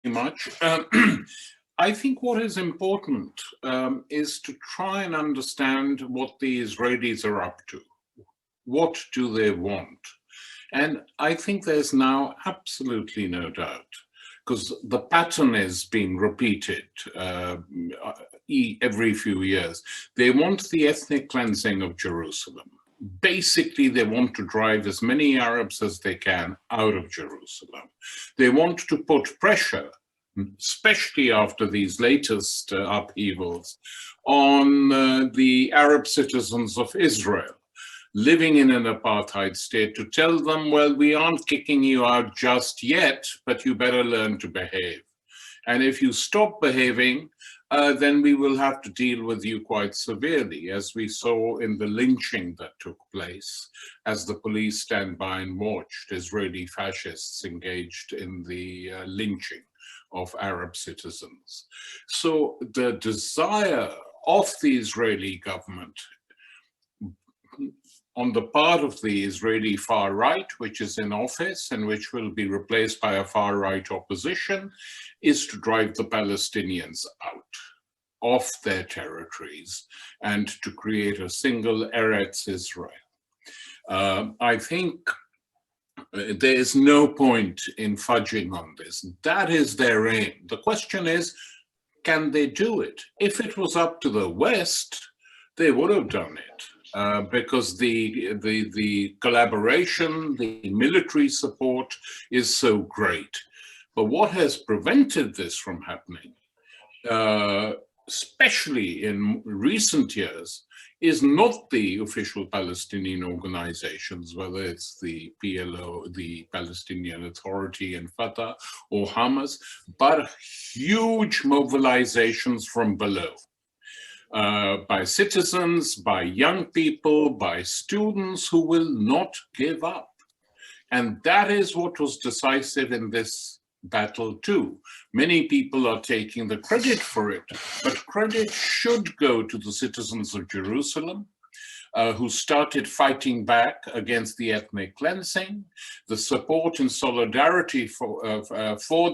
much. I think what is important is to try and understand what the Israelis are up to. What do they want? And I think there's now absolutely no doubt, because the pattern is being repeated every few years. They want the ethnic cleansing of Jerusalem. Basically, they want to drive as many Arabs as they can out of Jerusalem. They want to put pressure, especially after these latest upheavals, on the Arab citizens of Israel living in an apartheid state, to tell them, well, we aren't kicking you out just yet, but you better learn to behave. And if you stop behaving, then we will have to deal with you quite severely, as we saw in the lynching that took place, as the police stand by and watched Israeli fascists engaged in the lynching of Arab citizens. So the desire of the Israeli government on the part of the Israeli far right, which is in office and which will be replaced by a far right opposition, is to drive the Palestinians out of their territories and to create a single Eretz Israel. I think there is no point in fudging on this. That is their aim. The question is, can they do it? If it was up to the West, they would have done it. Because the collaboration, the military support is so great. But what has prevented this from happening, especially in recent years, is not the official Palestinian organizations, whether it's the PLO, the Palestinian Authority and Fatah, or Hamas, but huge mobilizations from below. By citizens, by young people, by students who will not give up. And that is what was decisive in this battle too. Many people are taking the credit for it, but credit should go to the citizens of Jerusalem, who started fighting back against the ethnic cleansing, the support and solidarity for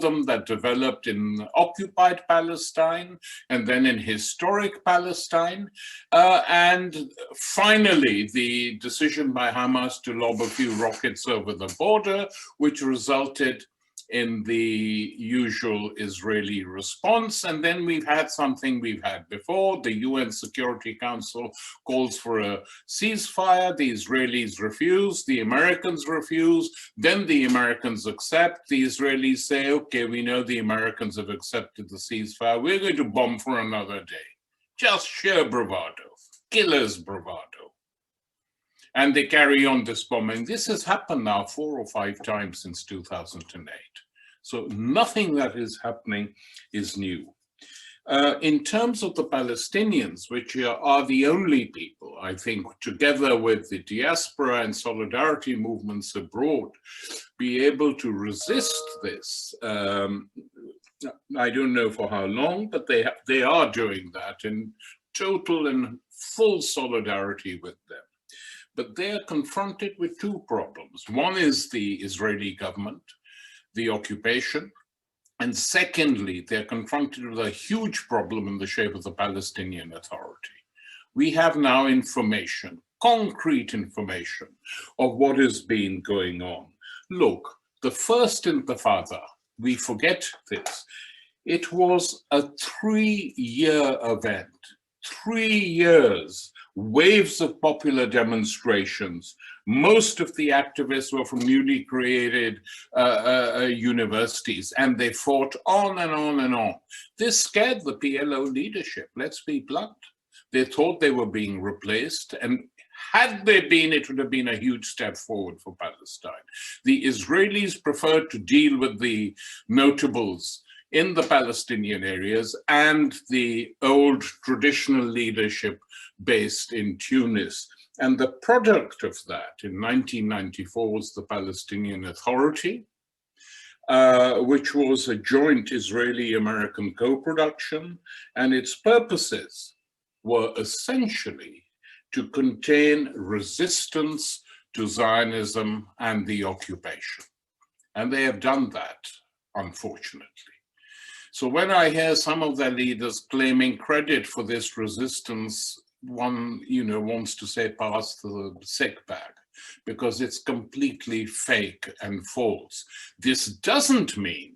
them that developed in occupied Palestine and then in historic Palestine, and finally the decision by Hamas to lob a few rockets over the border, which resulted in the usual Israeli response. And then we've had something we've had before. The UN Security Council calls for a ceasefire. The Israelis refuse. The Americans refuse. Then the Americans accept. The Israelis say, okay, we know the Americans have accepted the ceasefire. We're going to bomb for another day. Just sheer bravado, killer's bravado. And they carry on this bombing. This has happened now 4 or 5 times since 2008. So nothing that is happening is new. In terms of the Palestinians, which are the only people, I think, together with the diaspora and solidarity movements abroad, be able to resist this. I don't know for how long, but they are doing that in total and full solidarity with them. But they are confronted with 2 problems. One is the Israeli government, the occupation, and secondly, they're confronted with a huge problem in the shape of the Palestinian Authority. We have now information, concrete information of what has been going on. Look, the first Intifada, we forget this, it was a 3-year event, 3 years, waves of popular demonstrations. Most of the activists were from newly created universities, and they fought on and on and on. This scared the PLO leadership, let's be blunt. They thought they were being replaced, and had they been, it would have been a huge step forward for Palestine. The Israelis preferred to deal with the notables in the Palestinian areas and the old traditional leadership based in Tunis. And the product of that in 1994 was the Palestinian Authority, which was a joint Israeli-American co-production, and its purposes were essentially to contain resistance to Zionism and the occupation. And they have done that, unfortunately. So when I hear some of their leaders claiming credit for this resistance, one, wants to say pass the sick bag, because it's completely fake and false. This doesn't mean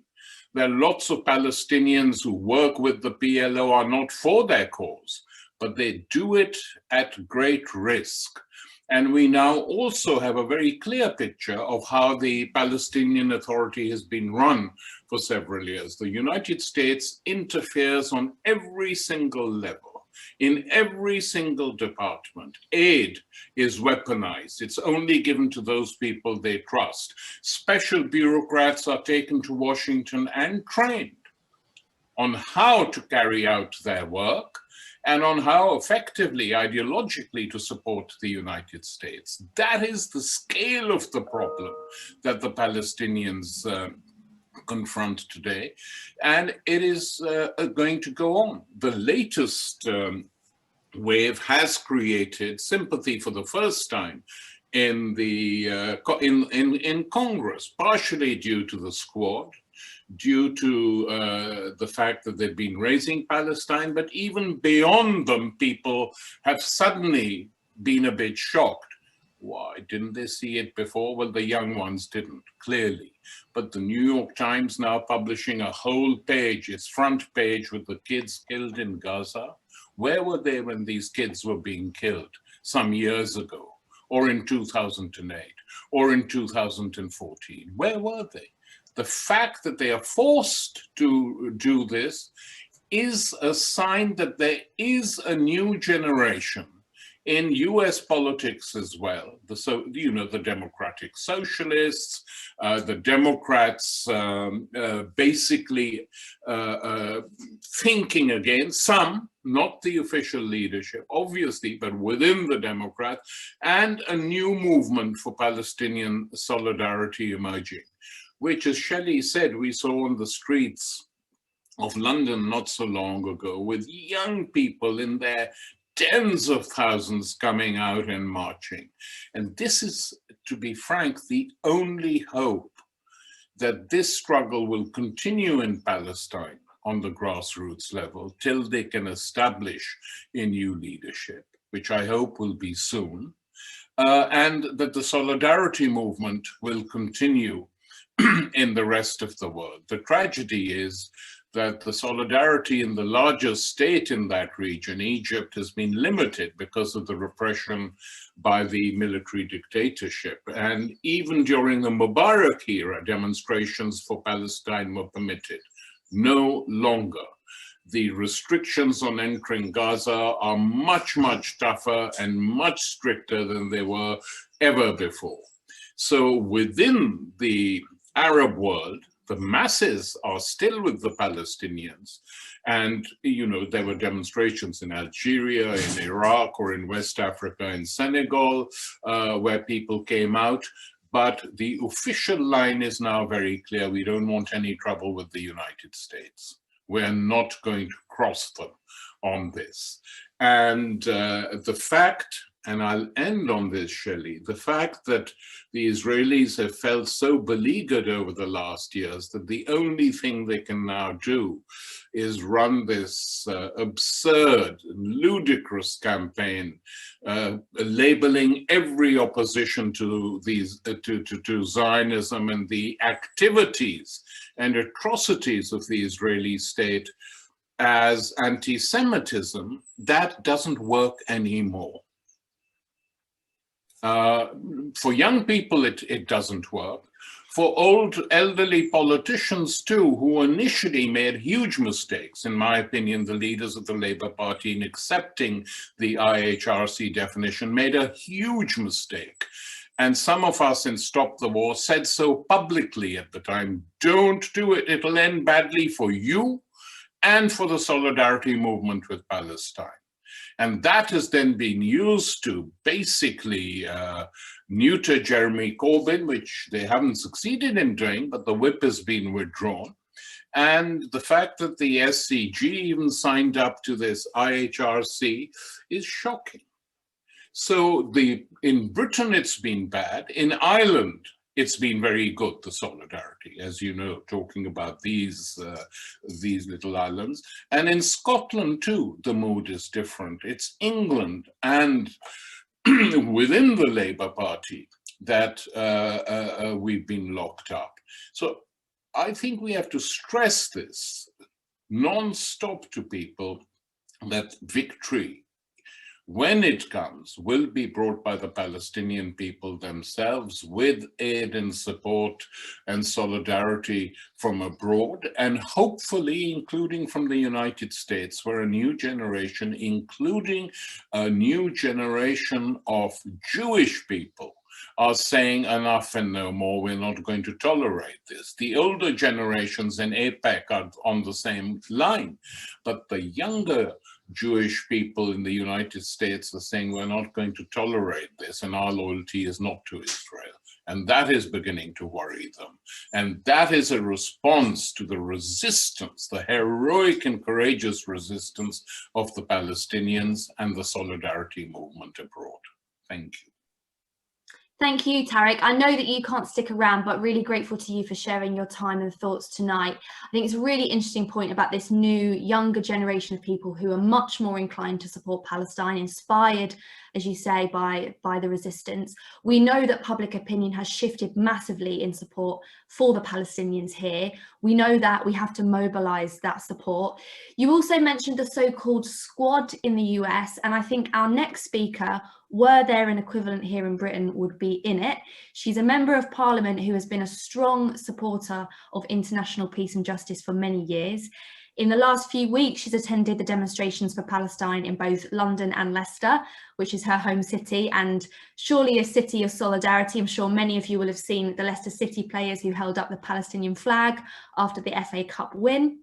that lots of Palestinians who work with the PLO are not for their cause, but they do it at great risk. And we now also have a very clear picture of how the Palestinian Authority has been run for several years. The United States interferes on every single level, in every single department. Aid is weaponized. It's only given to those people they trust. Special bureaucrats are taken to Washington and trained on how to carry out their work and on how effectively, ideologically, to support the United States. That is the scale of the problem that the Palestinians confront today, and it is going to go on. The latest wave has created sympathy for the first time in the in Congress, partially due to the Squad, due to the fact that they've been raising Palestine, but even beyond them, people have suddenly been a bit shocked. Why didn't they see it before? Well, the young ones didn't, clearly. But the New York Times now publishing a whole page, its front page, with the kids killed in Gaza. Where were they when these kids were being killed some years ago, or in 2008, or in 2014? Where were they? The fact that they are forced to do this is a sign that there is a new generation in US politics as well. The Democratic Socialists, the Democrats basically thinking again, some, not the official leadership, obviously, but within the Democrats, and a new movement for Palestinian solidarity emerging, which, as Shelley said, we saw on the streets of London not so long ago, with young people in their tens of thousands coming out and marching. And this is, to be frank, the only hope that this struggle will continue in Palestine on the grassroots level till they can establish a new leadership, which I hope will be soon, and that the solidarity movement will continue in the rest of the world. The tragedy is that the solidarity in the largest state in that region, Egypt, has been limited because of the repression by the military dictatorship. And even during the Mubarak era, demonstrations for Palestine were permitted. No longer. The restrictions on entering Gaza are much, much tougher and much stricter than they were ever before. So within the Arab world, the masses are still with the Palestinians. And, there were demonstrations in Algeria, in Iraq, or in West Africa, in Senegal, where people came out. But the official line is now very clear. We don't want any trouble with the United States. We're not going to cross them on this. And the fact, and I'll end on this, Shelley, the fact that the Israelis have felt so beleaguered over the last years that the only thing they can now do is run this absurd, ludicrous campaign, labeling every opposition to to Zionism and the activities and atrocities of the Israeli state as anti-Semitism. That doesn't work anymore. For young people, it doesn't work. For old, elderly politicians too, who initially made huge mistakes, in my opinion, the leaders of the Labour Party in accepting the IHRC definition made a huge mistake. And some of us in Stop the War said so publicly at the time. Don't do it, it'll end badly for you and for the solidarity movement with Palestine. And that has then been used to basically neuter Jeremy Corbyn, which they haven't succeeded in doing, but the whip has been withdrawn. And the fact that the SCG even signed up to this IHRC is shocking. So in Britain, it's been bad. In Ireland, it's been very good, the solidarity, as you know, talking about these little islands. And in Scotland too, the mood is different. It's England and within the Labour Party that we've been locked up. So I think we have to stress this non-stop to people, that victory, when it comes, will be brought by the Palestinian people themselves, with aid and support and solidarity from abroad, and hopefully including from the United States, where a new generation, including a new generation of Jewish people, are saying enough and no more, we're not going to tolerate this. The older generations in APEC are on the same line, but the younger Jewish people in the United States are saying we're not going to tolerate this, and our loyalty is not to Israel. And that is beginning to worry them. And that is a response to the resistance, the heroic and courageous resistance of the Palestinians and the solidarity movement abroad. Thank you. Thank you, Tariq. I know that you can't stick around, but really grateful to you for sharing your time and thoughts tonight. I think it's a really interesting point about this new, younger generation of people who are much more inclined to support Palestine, inspired, as you say, by the resistance. We know that public opinion has shifted massively in support for the Palestinians here. We know that we have to mobilize that support. You also mentioned the so-called squad in the US, and I think our next speaker, were there an equivalent here in Britain, would be in it. She's a member of parliament who has been a strong supporter of international peace and justice for many years. In the last few weeks, she's attended the demonstrations for Palestine in both London and Leicester, which is her home city, and surely a city of solidarity. I'm sure many of you will have seen the Leicester City players who held up the Palestinian flag after the FA Cup win.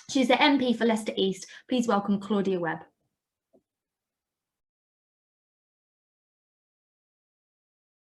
She's the MP for Leicester East. Please welcome Claudia Webbe.